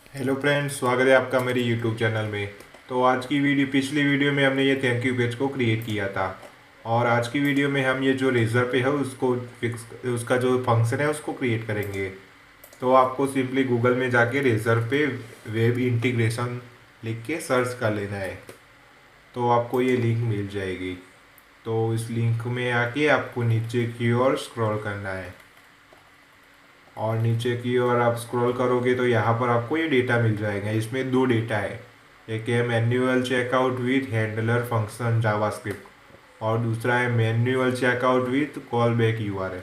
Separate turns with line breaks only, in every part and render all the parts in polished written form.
Hello friends, स्वागत है आपका मेरे यूट्यूब चैनल में। तो आज की वीडियो पिछली वीडियो में हमने ये थैंक यू पेज को क्रिएट किया था। और आज की वीडियो में हम ये जो रेजर पे है उसको फिक्स उसका जो फंक्शन है उसको क्रिएट करेंगे। तो आपको सिंपली गूगल में जाके रेजर पे वेब इंटीग्रेशन लिख के सर्च कर लेना है। तो आपको ये लिंक मिल जाएगी। तो इस लिंक में आके आपको नीचे की ओर स्क्रॉल करना है। और नीचे की ओर आप स्क्रॉल करोगे तो यहाँ पर आपको ये डेटा मिल जाएगा। इसमें दो डेटा है, एक है manual checkout with handler function JavaScript और दूसरा है manual checkout with call back URL.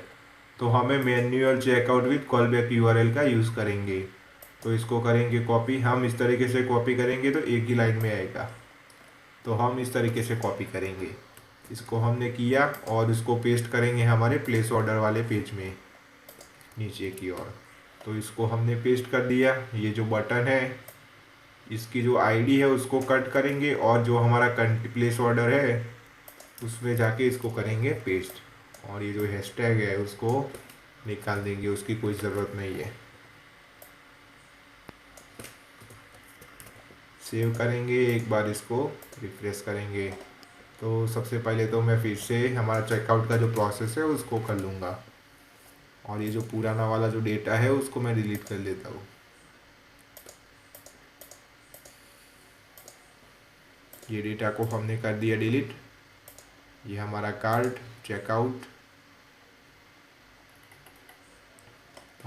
तो हमें manual checkout with call back URL का यूज़ करेंगे। तो इसको करेंगे कॉपी। हम इस तरीके से कॉपी करेंगे तो एक ही लाइन में आएगा। तो हम इस तरीके से कॉपी करेंगे। इसको हमने किया और इसको पेस्ट करेंगे हमारे प्लेस ऑर्डर वाले पेज में नीचे की ओर। तो इसको हमने पेस्ट कर दिया। ये जो बटन है इसकी जो आईडी है उसको कट करेंगे और जो हमारा प्लेस ऑर्डर है उसमें जाके इसको करेंगे पेस्ट। और ये जो हैशटैग है उसको निकाल देंगे, उसकी कोई ज़रूरत नहीं है। सेव करेंगे, एक बार इसको रिफ्रेश करेंगे। तो सबसे पहले तो मैं फिर से हमारा चेकआउट का जो प्रोसेस है उसको कर लूँगा। और ये जो पुराना वाला जो डेटा है उसको मैं डिलीट कर लेता हूँ। ये डेटा को हमने कर दिया डिलीट। ये हमारा कार्ड चेकआउट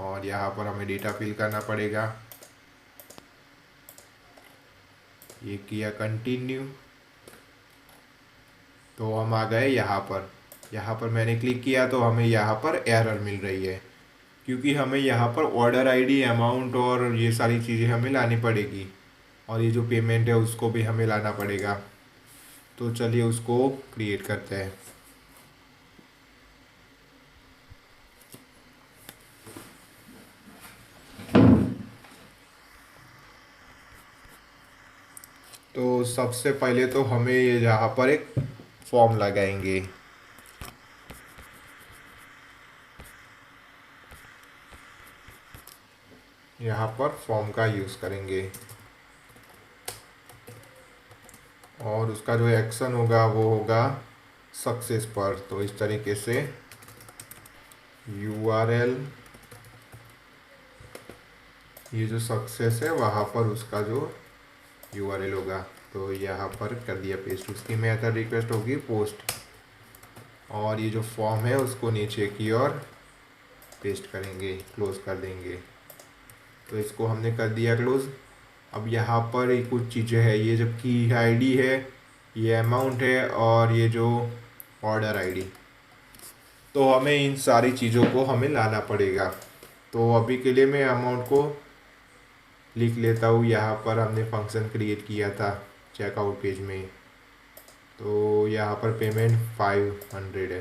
और यहाँ पर हमें डेटा फिल करना पड़ेगा। ये किया कंटिन्यू। तो हम आ गए यहाँ पर। यहाँ पर मैंने क्लिक किया तो हमें यहाँ पर एरर मिल रही है, क्योंकि हमें यहाँ पर ऑर्डर आईडी, अमाउंट और ये सारी चीज़ें हमें लानी पड़ेगी। और ये जो पेमेंट है उसको भी हमें लाना पड़ेगा। तो चलिए उसको क्रिएट करते हैं। तो सबसे पहले तो हमें ये यहाँ पर एक फॉर्म लगाएंगे। यहाँ पर फॉर्म का यूज़ करेंगे और उसका जो एक्शन होगा वो होगा सक्सेस पर। तो इस तरीके से यूआरएल, ये जो सक्सेस है वहाँ पर उसका जो यूआरएल होगा। तो यहाँ पर कर दिया पेस्ट। उसकी मेथड रिक्वेस्ट होगी पोस्ट। और ये जो फॉर्म है उसको नीचे की ओर पेस्ट करेंगे, क्लोज कर देंगे। तो इसको हमने कर दिया क्लोज। अब यहाँ पर ये कुछ चीज़ें हैं, ये जब की आईडी है, ये अमाउंट है और ये जो ऑर्डर आईडी। तो हमें इन सारी चीज़ों को हमें लाना पड़ेगा। तो अभी के लिए मैं अमाउंट को लिख लेता हूँ। यहाँ पर हमने फंक्शन क्रिएट किया था चेकआउट पेज में। तो यहाँ पर पेमेंट 500 है।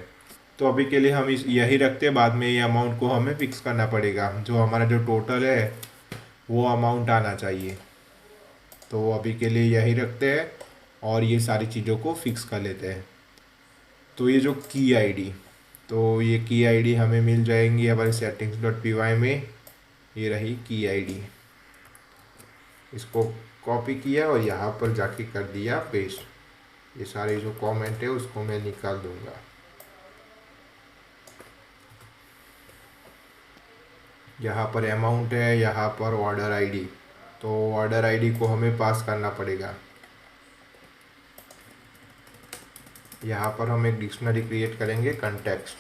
तो अभी के लिए हम इस यही रखते हैं, बाद में ये अमाउंट को हमें फिक्स करना पड़ेगा। जो हमारा जो टोटल है वो अमाउंट आना चाहिए। तो अभी के लिए यही रखते हैं और ये सारी चीज़ों को फिक्स कर लेते हैं। तो ये जो की आईडी, तो ये की आईडी हमें मिल जाएंगी हमारे settings.py में। ये रही की आईडी। इसको कॉपी किया और यहाँ पर जाके कर दिया पेस्ट। ये सारे जो कमेंट है उसको मैं निकाल दूंगा। यहाँ पर अमाउंट है, यहाँ पर ऑर्डर आईडी। तो ऑर्डर आईडी को हमें पास करना पड़ेगा। यहाँ पर हम एक डिक्शनरी क्रिएट करेंगे कंटेक्स्ट,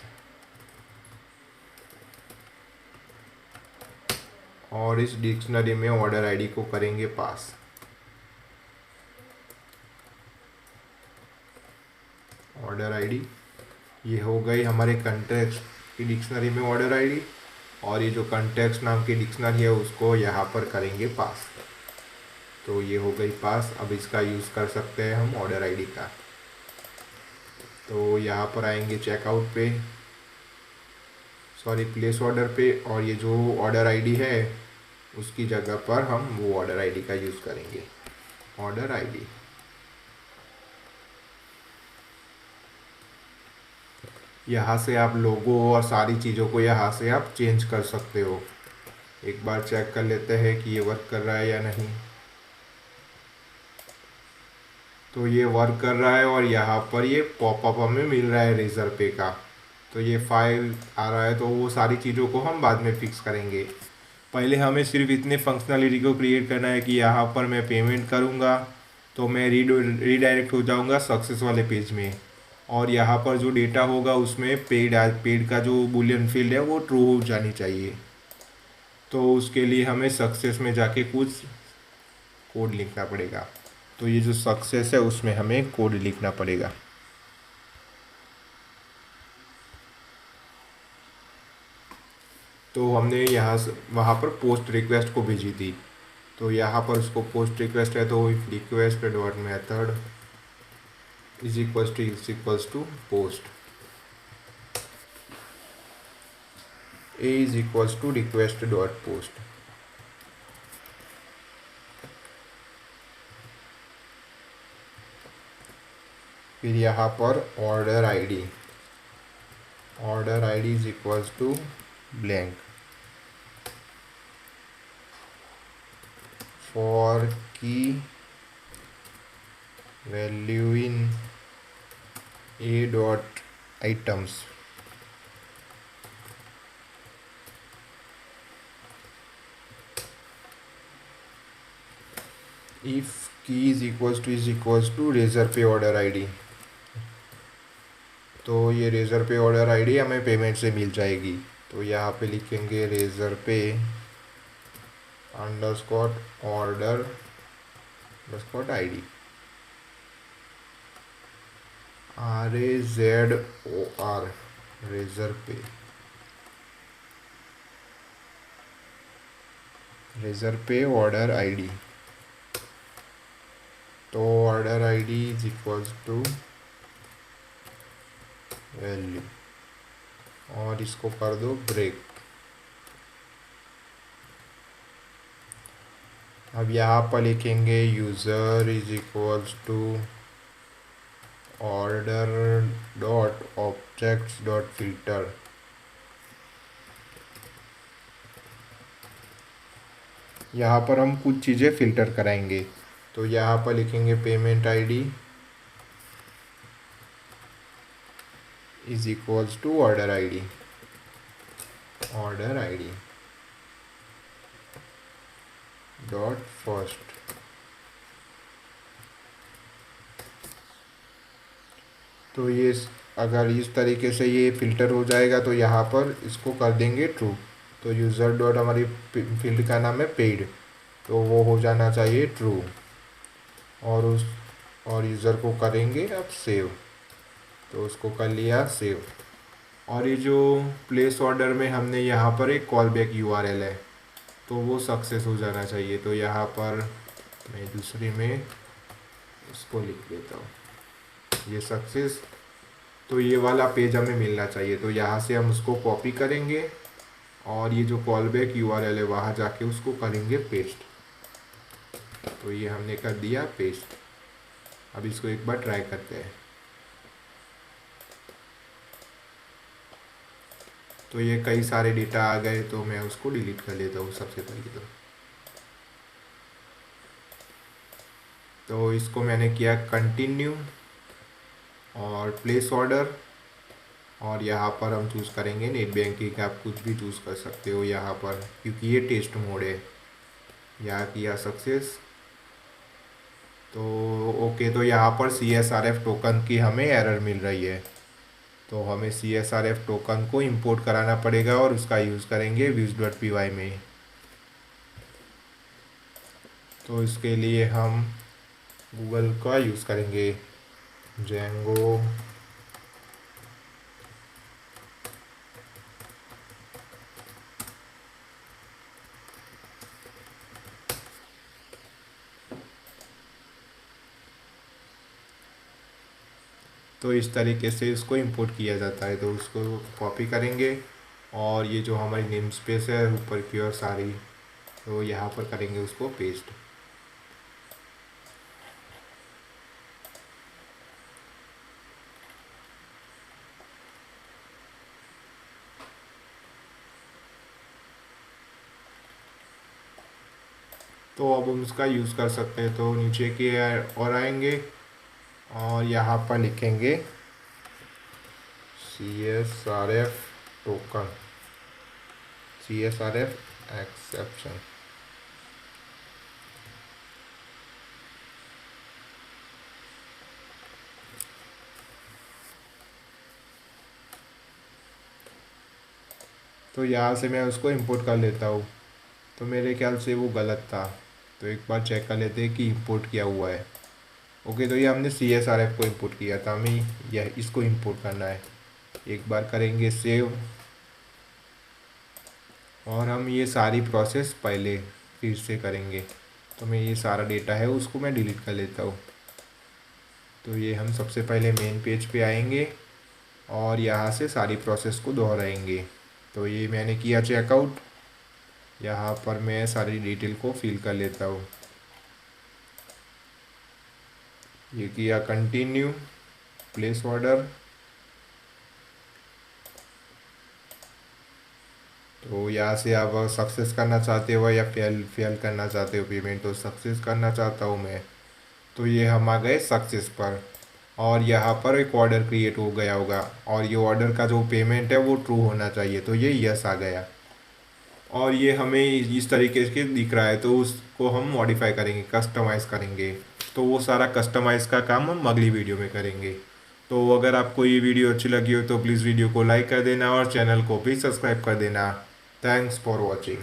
और इस डिक्शनरी में ऑर्डर आईडी को करेंगे पास। ऑर्डर आईडी ये हो गई हमारे कंटेक्स्ट की डिक्शनरी में ऑर्डर आईडी। और ये जो कंटेक्स्ट नाम की डिक्शनरी है उसको यहाँ पर करेंगे पास। तो ये हो गई पास। अब इसका यूज़ कर सकते हैं हम ऑर्डर आईडी का। तो यहाँ पर आएंगे चेकआउट पे, सॉरी प्लेस ऑर्डर पे, और ये जो ऑर्डर आईडी है उसकी जगह पर हम वो ऑर्डर आईडी का यूज़ करेंगे। ऑर्डर आईडी, यहाँ से आप लोगो और सारी चीज़ों को यहाँ से आप चेंज कर सकते हो। एक बार चेक कर लेते हैं कि ये वर्क कर रहा है या नहीं। तो ये वर्क कर रहा है और यहाँ पर ये पॉपअप हमें मिल रहा है रेजर पे का। तो ये फाइल आ रहा है, तो वो सारी चीज़ों को हम बाद में फिक्स करेंगे। पहले हमें सिर्फ इतने फंक्शनलिटी को क्रिएट करना है कि यहाँ पर मैं पेमेंट करूँगा तो मैं रीडायरेक्ट हो जाऊँगा सक्सेस वाले पेज में, और यहाँ पर जो डेटा होगा उसमें पेड का जो बुलियन फील्ड है वो ट्रू हो जानी चाहिए। तो उसके लिए हमें सक्सेस में जाके कुछ कोड लिखना पड़ेगा। तो ये जो सक्सेस है उसमें हमें कोड लिखना पड़ेगा। तो हमने यहाँ से वहाँ पर पोस्ट रिक्वेस्ट को भेजी थी, तो यहाँ पर उसको पोस्ट रिक्वेस्ट है तो request dot method is equals to post a is equals to request dot post. फिर यहाँ पर order ID is equals to blank for key value in a dot items if key is equals to razor पे order ID. तो ये razor पे order ID हमें payment से मिल जाएगी। तो यहाँ पे लिखेंगे Razorpay underscore order underscore ID RAZOR razor पे ऑर्डर आईडी। तो order ID is equals to value और इसको कर दो ब्रेक। अब यहाँ पर लिखेंगे user is equals to order dot objects dot filter. यहाँ पर हम कुछ चीज़ें फ़िल्टर कराएंगे। तो यहाँ पर लिखेंगे payment ID is equals to order ID dot first. तो ये अगर इस तरीके से ये फ़िल्टर हो जाएगा तो यहाँ पर इसको कर देंगे ट्रू। तो यूज़र डॉट हमारी फील्ड का नाम है पेड, तो वो हो जाना चाहिए ट्रू। और यूज़र को करेंगे अब सेव। तो उसको कर लिया सेव। और ये जो प्लेस ऑर्डर में हमने यहाँ पर एक कॉल बैक URL है तो वो सक्सेस हो जाना चाहिए। तो यहाँ पर मैं दूसरे में उसको लिख देता हूँ ये सक्सेस। तो ये वाला पेज हमें मिलना चाहिए। तो यहाँ से हम उसको कॉपी करेंगे और ये जो कॉल बैक URL है वहाँ जाके उसको करेंगे पेस्ट। तो ये हमने कर दिया पेस्ट। अब इसको एक बार ट्राई करते हैं। तो ये कई सारे डेटा आ गए तो मैं उसको डिलीट कर लेता हूँ सबसे पहले। तो इसको मैंने किया कंटिन्यू और प्लेस ऑर्डर, और यहाँ पर हम चूज़ करेंगे नेट बैंकिंग। आप कुछ भी चूज़ कर सकते हो यहाँ पर क्योंकि ये टेस्ट मोड है। यहाँ किया सक्सेस। तो ओके, तो यहाँ पर CSRF टोकन की हमें एरर मिल रही है। तो हमें CSRF टोकन को इंपोर्ट कराना पड़ेगा और उसका यूज़ करेंगे views.py में। तो इसके लिए हम गूगल का यूज़ करेंगे जेंगो तो इस तरीके से इसको इंपोर्ट किया जाता है। तो उसको कॉपी करेंगे और ये जो हमारी नेम स्पेस है ऊपर की ओर सारी, तो यहाँ पर करेंगे उसको पेस्ट। तो अब हम उसका यूज़ कर सकते हैं। तो नीचे की और आएंगे और यहाँ पर लिखेंगे CSRF टोकन, CSRF एक्सेप्शन। तो यहाँ से मैं उसको इंपोर्ट कर लेता हूँ। तो मेरे ख्याल से वो गलत था, तो एक बार चेक कर लेते हैं कि इंपोर्ट किया हुआ है। ओके, तो ये हमने CSRF को इंपोर्ट किया था, हमें यह इसको इंपोर्ट करना है। एक बार करेंगे सेव और हम ये सारी प्रोसेस पहले फिर से करेंगे। तो मैं ये सारा डेटा है उसको मैं डिलीट कर लेता हूँ। तो ये हम सबसे पहले मेन पेज पे आएंगे और यहाँ से सारी प्रोसेस को दोहराएंगे। तो ये मैंने किया चेकआउट, यहाँ पर मैं सारी डिटेल को फिल कर लेता हूँ। ये किया कंटिन्यू, प्लेस ऑर्डर। तो यहाँ से आप सक्सेस करना चाहते हो या फेल करना चाहते हो पेमेंट, तो सक्सेस करना चाहता हूँ मैं। तो ये हम आ गए सक्सेस पर और यहाँ पर एक ऑर्डर क्रिएट हो गया होगा और ये ऑर्डर का जो पेमेंट है वो ट्रू होना चाहिए, तो ये यस आ गया। और ये हमें इस तरीके से दिख रहा है, तो उसको हम मॉडिफाई करेंगे, कस्टमाइज़ करेंगे। तो वो सारा कस्टमाइज़ का काम हम अगली वीडियो में करेंगे। तो अगर आपको ये वीडियो अच्छी लगी हो तो प्लीज़ वीडियो को लाइक कर देना और चैनल को भी सब्सक्राइब कर देना। Thanks for watching.